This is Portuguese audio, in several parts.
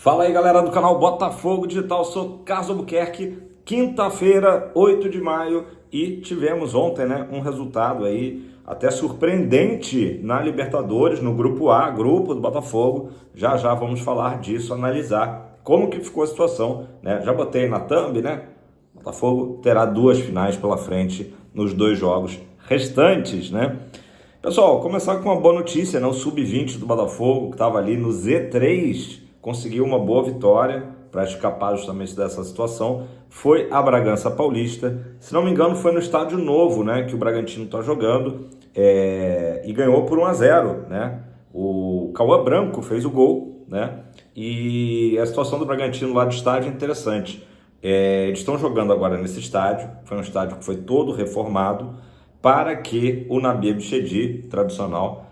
Fala aí, galera do canal Botafogo Digital, sou Carlos Albuquerque. Quinta-feira, 8 de maio, e tivemos ontem, um resultado aí até surpreendente na Libertadores, no Grupo A, grupo do Botafogo. Já vamos falar disso, analisar como que ficou a situação, Já botei na thumb, Botafogo terá duas finais pela frente nos dois jogos restantes, Pessoal, começar com uma boa notícia, O Sub-20 do Botafogo, que estava ali no Z3, conseguiu uma boa vitória para escapar justamente dessa situação. Foi a Bragança Paulista, se não me engano foi no Estádio Novo, que o Bragantino está jogando, e ganhou por 1-0, O Cauã Branco fez o gol, E a situação do Bragantino lá do estádio é interessante. Eles estão jogando agora nesse estádio, foi um estádio que foi todo reformado para que o Nabi Abichedi, tradicional,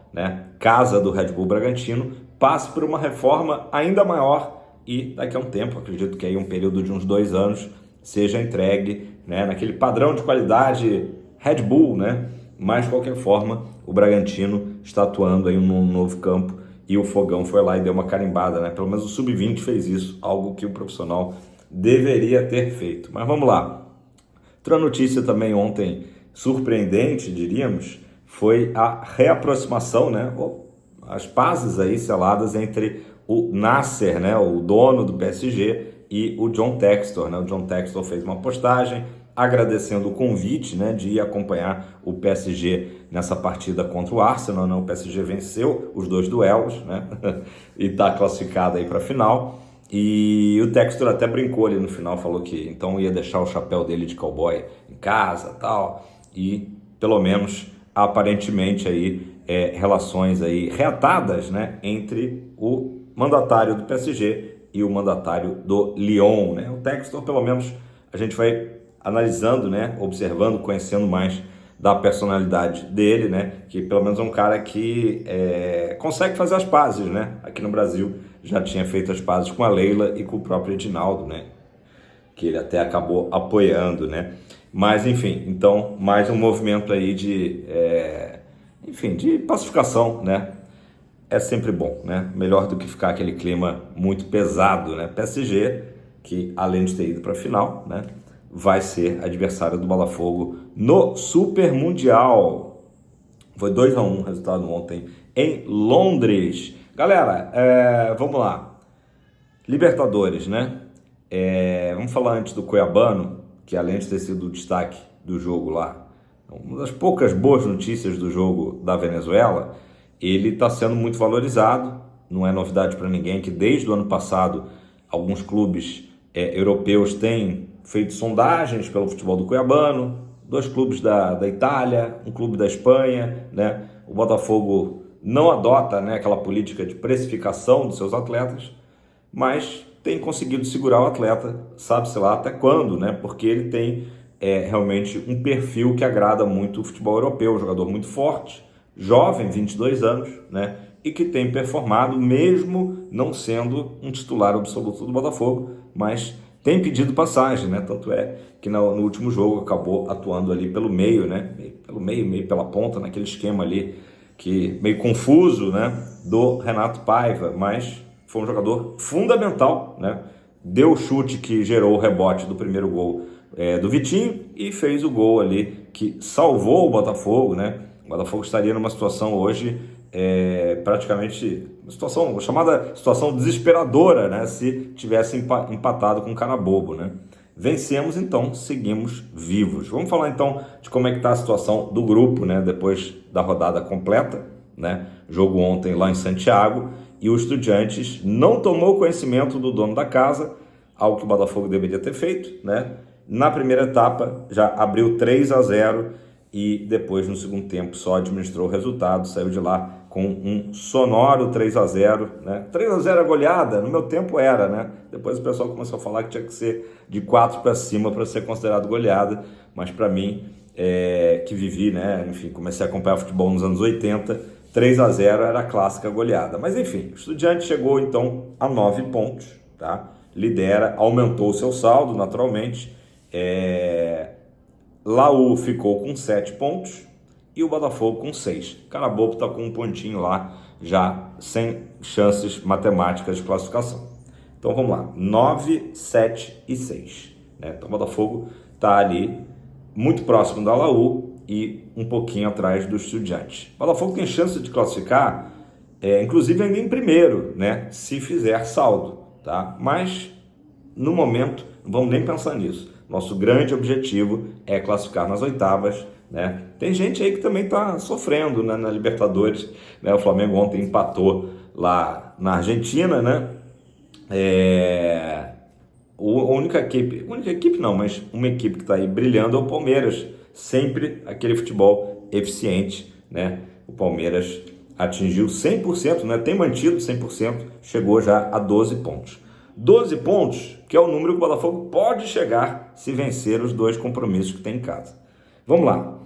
casa do Red Bull Bragantino, passe por uma reforma ainda maior e daqui a um tempo, acredito que aí um período de uns 2 anos, seja entregue naquele padrão de qualidade Red Bull, Mas de qualquer forma, o Bragantino está atuando aí num novo campo e o Fogão foi lá e deu uma carimbada, Pelo menos o Sub-20 fez isso, algo que o profissional deveria ter feito. Mas vamos lá. Outra notícia também ontem surpreendente, diríamos, foi a reaproximação, as pazes aí seladas entre o Nasser, o dono do PSG, e o John Textor, O John Textor fez uma postagem agradecendo o convite, de ir acompanhar o PSG nessa partida contra o Arsenal, O PSG venceu os 2 duelos, E está classificado aí para a final. E o Textor até brincou ali no final, falou que então ia deixar o chapéu dele de cowboy em casa, tal. E pelo menos aparentemente aí relações aí reatadas, entre o mandatário do PSG e o mandatário do Lyon, O Textor, pelo menos a gente vai analisando, observando, conhecendo mais da personalidade dele, que pelo menos é um cara que consegue fazer as pazes, Aqui no Brasil já tinha feito as pazes com a Leila e com o próprio Edinaldo, que ele até acabou apoiando, Mas, enfim, então, mais um movimento aí de pacificação, É sempre bom, Melhor do que ficar aquele clima muito pesado, PSG, que além de ter ido para a final, vai ser adversário do Botafogo no Super Mundial. Foi 2-1 o resultado ontem em Londres. Galera, vamos lá. Libertadores, vamos falar antes do Cuiabano, que além de ter sido o destaque do jogo lá, uma das poucas boas notícias do jogo da Venezuela, ele está sendo muito valorizado. Não é novidade para ninguém que desde o ano passado alguns clubes europeus têm feito sondagens pelo futebol do Cuiabano, 2 clubes da Itália, um clube da Espanha, O Botafogo não adota aquela política de precificação dos seus atletas, mas tem conseguido segurar o atleta, sabe-se lá até quando, Porque ele tem realmente um perfil que agrada muito o futebol europeu, um jogador muito forte, jovem, 22 anos, E que tem performado, mesmo não sendo um titular absoluto do Botafogo, mas tem pedido passagem, Tanto é que no último jogo acabou atuando ali pelo meio, Pelo meio pela ponta, naquele esquema ali, que meio confuso, do Renato Paiva, mas foi um jogador fundamental, Deu o chute que gerou o rebote do primeiro gol do Vitinho e fez o gol ali que salvou o Botafogo, O Botafogo estaria numa situação hoje praticamente uma situação chamada situação desesperadora, se tivesse empatado com o Carabobo, Vencemos, então seguimos vivos. Vamos falar então de como é que está a situação do grupo, depois da rodada completa, Jogo ontem lá em Santiago, e o Estudiantes não tomou conhecimento do dono da casa, algo que o Botafogo deveria ter feito, Na primeira etapa já abriu 3-0 e depois no segundo tempo só administrou o resultado, saiu de lá com um sonoro 3-0, 3-0 é goleada, no meu tempo era, Depois o pessoal começou a falar que tinha que ser de 4 para cima para ser considerado goleada, mas para mim, que vivi, comecei a acompanhar futebol nos anos 80, 3-0 era a clássica goleada. Mas enfim, o Estudiante chegou então a 9 pontos, Lidera, aumentou o seu saldo naturalmente, Laú ficou com 7 pontos e o Botafogo com 6. Carabobo está com um pontinho lá, já sem chances matemáticas de classificação. Então vamos lá, 9, 7 e 6. Né? Então o Botafogo está ali muito próximo da Laú e um pouquinho atrás do Estudiantes. O Botafogo tem chance de classificar, inclusive ainda em primeiro, né? Se fizer saldo, tá? Mas no momento não vamos nem pensar nisso. Nosso grande objetivo é classificar nas oitavas, né? Tem gente aí que também está sofrendo, né, na Libertadores, né? O Flamengo ontem empatou lá na Argentina, né? A única equipe não, mas uma equipe que está aí brilhando é o Palmeiras, sempre aquele futebol eficiente, né? O Palmeiras atingiu 100%, né? Tem mantido 100%, chegou já a 12 pontos. 12 pontos, que é o número que o Botafogo pode chegar se vencer os 2 compromissos que tem em casa. Vamos lá.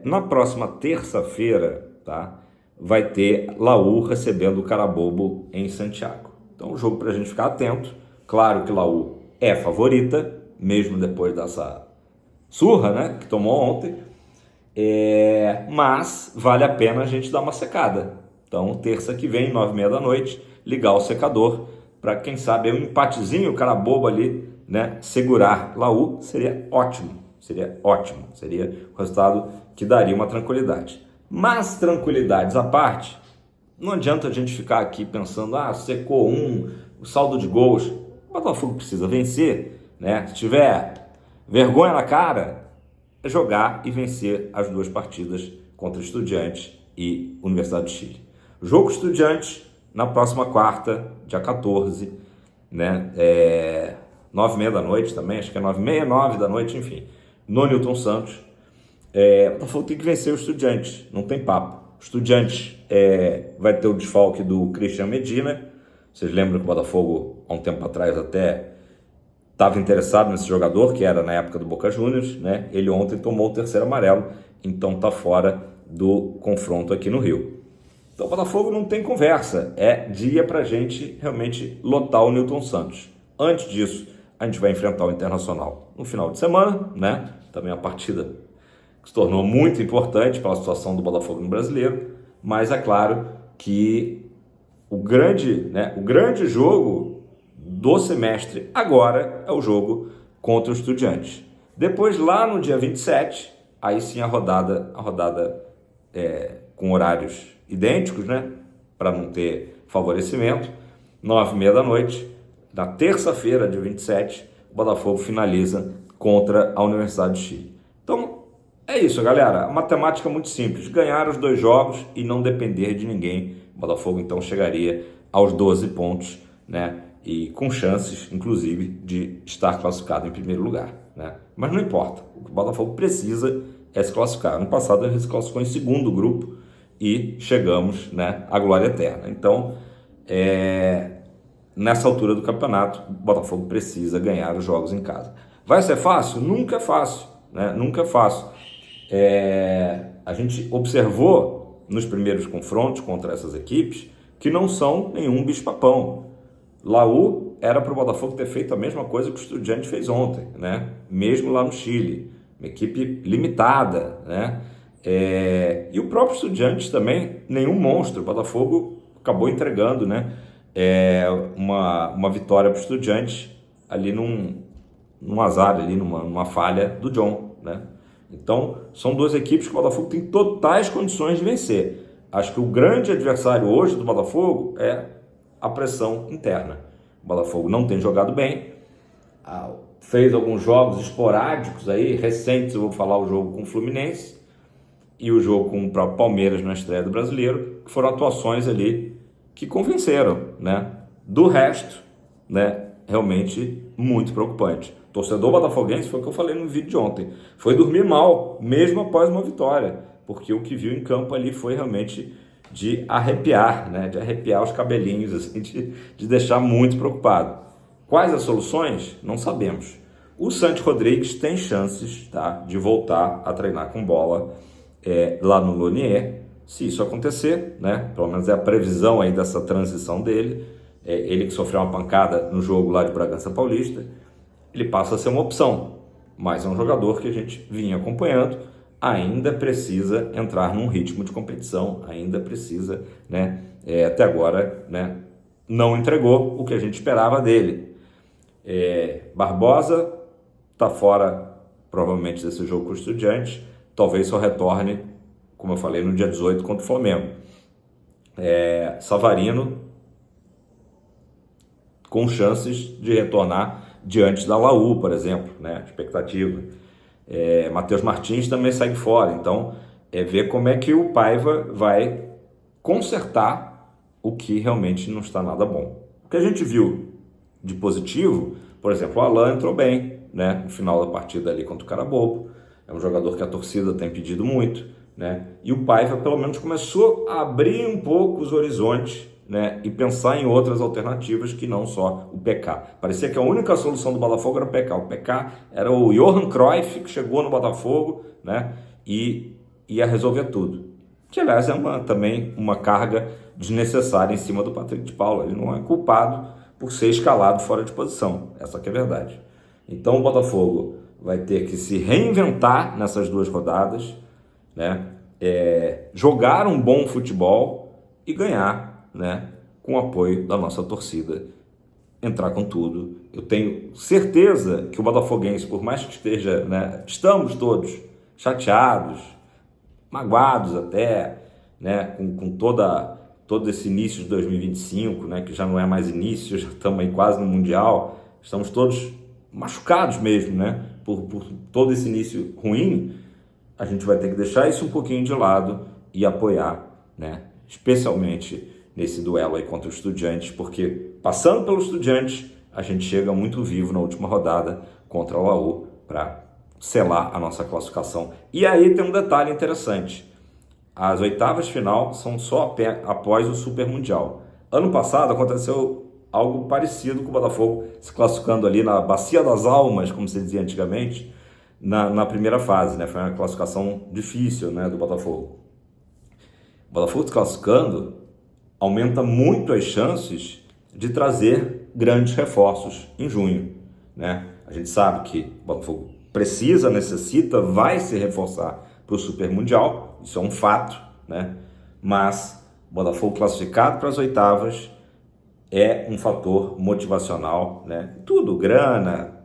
Na próxima terça-feira, tá? Vai ter Laú recebendo o Carabobo em Santiago. Então, um jogo para a gente ficar atento. Claro que Laú é favorita, mesmo depois dessa surra, né, que tomou ontem. Mas vale a pena a gente dar uma secada. Então, terça que vem, 9h30 da noite, ligar o secador para, quem sabe, um empatezinho, o Carabobo ali, né, segurar Laú, seria ótimo. Seria ótimo. Seria o resultado que daria uma tranquilidade. Mas, tranquilidades à parte, não adianta a gente ficar aqui pensando, secou o saldo de gols. O Botafogo precisa vencer, né? Se tiver vergonha na cara, é jogar e vencer as 2 partidas contra Estudiantes e Universidade do Chile. Jogo Estudiantes na próxima quarta, dia 14, né? 9h30 da noite também, acho que é 9h30, 9 da noite, enfim, no Newton Santos. O Botafogo tem que vencer o Estudiantes, não tem papo. O Estudiantes vai ter o desfalque do Christian Medina. Vocês lembram que o Botafogo, há um tempo atrás, até estava interessado nesse jogador, que era na época do Boca Juniors, né? Ele ontem tomou o 3º amarelo, então está fora do confronto aqui no Rio. Então o Botafogo não tem conversa, é dia para a gente realmente lotar o Newton Santos. Antes disso, a gente vai enfrentar o Internacional no final de semana, né? Também a partida que se tornou muito importante pela situação do Botafogo no Brasileiro, mas é claro que o grande jogo do semestre agora é o jogo contra o Estudiantes. Depois, lá no dia 27, aí sim a rodada com horários idênticos, né? Para não ter favorecimento, 9h30 da noite, na terça-feira, dia 27, o Botafogo finaliza contra a Universidade do Chile. Então, é isso, galera. A matemática é muito simples. Ganhar os 2 jogos e não depender de ninguém. O Botafogo, então, chegaria aos 12 pontos, né? E com chances, inclusive, de estar classificado em primeiro lugar, né? Mas não importa. O que o Botafogo precisa é se classificar. No passado, ele se classificou em segundo grupo e chegamos, né, à glória eterna. Então, nessa altura do campeonato, o Botafogo precisa ganhar os jogos em casa. Vai ser fácil? Nunca é fácil, né? Nunca é fácil. A gente observou nos primeiros confrontos contra essas equipes que não são nenhum bicho-papão. Laú era para o Botafogo ter feito a mesma coisa que o Estudiantes fez ontem, né? Mesmo lá no Chile, uma equipe limitada, né? E o próprio Estudiantes também, nenhum monstro. O Botafogo acabou entregando, né? Uma vitória para o Estudiantes ali num azar, ali numa falha do John, né? Então, são 2 equipes que o Botafogo tem totais condições de vencer. Acho que o grande adversário hoje do Botafogo é a pressão interna. O Botafogo não tem jogado bem, fez alguns jogos esporádicos aí, recentes. Eu vou falar o jogo com o Fluminense e o jogo com o próprio Palmeiras na estreia do Brasileiro, que foram atuações ali que convenceram, né? Do resto, né, realmente muito preocupante. Torcedor botafoguense, foi o que eu falei no vídeo de ontem, foi dormir mal, mesmo após uma vitória, porque o que viu em campo ali foi realmente de arrepiar, né? De arrepiar os cabelinhos, assim, de deixar muito preocupado. Quais as soluções? Não sabemos. O Santi Rodrigues tem chances, tá, de voltar a treinar com bola lá no Lonier. Se isso acontecer, né, pelo menos é a previsão aí dessa transição dele, ele que sofreu uma pancada no jogo lá de Bragança Paulista, ele passa a ser uma opção, mas é um jogador que a gente vinha acompanhando, ainda precisa entrar num ritmo de competição, ainda precisa, né, até agora, né, não entregou o que a gente esperava dele. Barbosa está fora, provavelmente, desse jogo com o Estudiantes, talvez só retorne, como eu falei, no dia 18 contra o Flamengo. Savarino com chances de retornar diante da Laú, por exemplo, né? Expectativa. Matheus Martins também segue fora, então ver como é que o Paiva vai consertar o que realmente não está nada bom. O que a gente viu de positivo, por exemplo, o Alan entrou bem, né? No final da partida ali contra o Carabobo, é um jogador que a torcida tem pedido muito, né? E o Paiva pelo menos começou a abrir um pouco os horizontes, né? E pensar em outras alternativas que não só o PK. Parecia que a única solução do Botafogo era o PK. O PK era o Johan Cruyff que chegou no Botafogo, né? E ia resolver tudo. Que aliás é também uma carga desnecessária em cima do Patrick de Paula. Ele não é culpado por ser escalado fora de posição. Essa que é a verdade. Então o Botafogo vai ter que se reinventar nessas duas rodadas, né? Jogar um bom futebol e ganhar, né? Com o apoio da nossa torcida, entrar com tudo. Eu tenho certeza que o botafoguense, por mais que esteja, né? Estamos todos chateados, magoados até, né? Com todo esse início de 2025, né? Que já não é mais início, já estamos aí quase no Mundial, estamos todos machucados mesmo, né? Por todo esse início ruim. A gente vai ter que deixar isso um pouquinho de lado e apoiar, né? Especialmente nesse duelo aí contra o Estudiantes, porque passando pelo Estudiantes, a gente chega muito vivo na última rodada contra o Laú para selar a nossa classificação. E aí tem um detalhe interessante. As oitavas de final são só após o Super Mundial. Ano passado aconteceu algo parecido com o Botafogo se classificando ali na Bacia das Almas, como se dizia antigamente, na primeira fase, né? Foi uma classificação difícil, né, do Botafogo. O Botafogo se classificando aumenta muito as chances de trazer grandes reforços em junho, né? A gente sabe que o Botafogo precisa, necessita, vai se reforçar para o Super Mundial, isso é um fato, né? Mas o Botafogo classificado para as oitavas é um fator motivacional, né? Tudo, grana,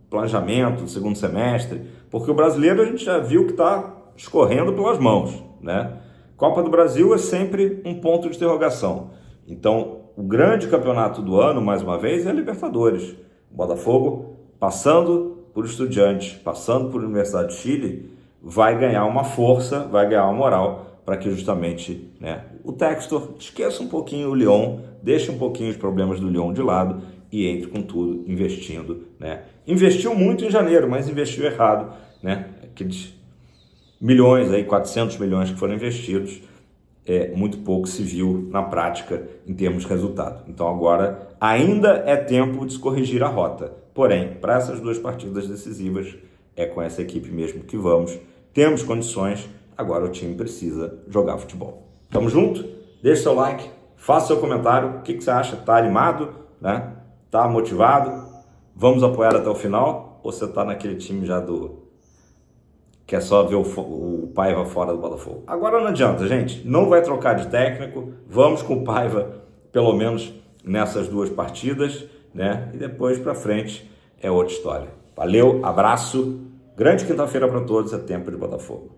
planejamento do segundo semestre, porque o brasileiro a gente já viu que está escorrendo pelas mãos, né? Copa do Brasil é sempre um ponto de interrogação. Então, o grande campeonato do ano, mais uma vez, é a Libertadores. O Botafogo, passando por Estudiantes, passando por Universidade de Chile, vai ganhar uma força, vai ganhar uma moral para que justamente, né, o Textor esqueça um pouquinho o Lyon, deixe um pouquinho os problemas do Lyon de lado e entre com tudo, investindo, né? Investiu muito em janeiro, mas investiu errado, né? Aqueles milhões aí, 400 milhões que foram investidos, muito pouco se viu na prática em termos de resultado. Então agora ainda é tempo de se corrigir a rota. Porém, para essas duas partidas decisivas, é com essa equipe mesmo que vamos. Temos condições, agora o time precisa jogar futebol. Tamo junto? Deixe seu like, faça seu comentário. O que você acha? Tá animado? Né? Tá motivado? Vamos apoiar até o final? Ou você tá naquele time já que é só ver o Paiva fora do Botafogo? Agora não adianta, gente. Não vai trocar de técnico. Vamos com o Paiva, pelo menos nessas duas partidas, né? E depois para frente é outra história. Valeu, abraço. Grande quinta-feira para todos. É tempo de Botafogo.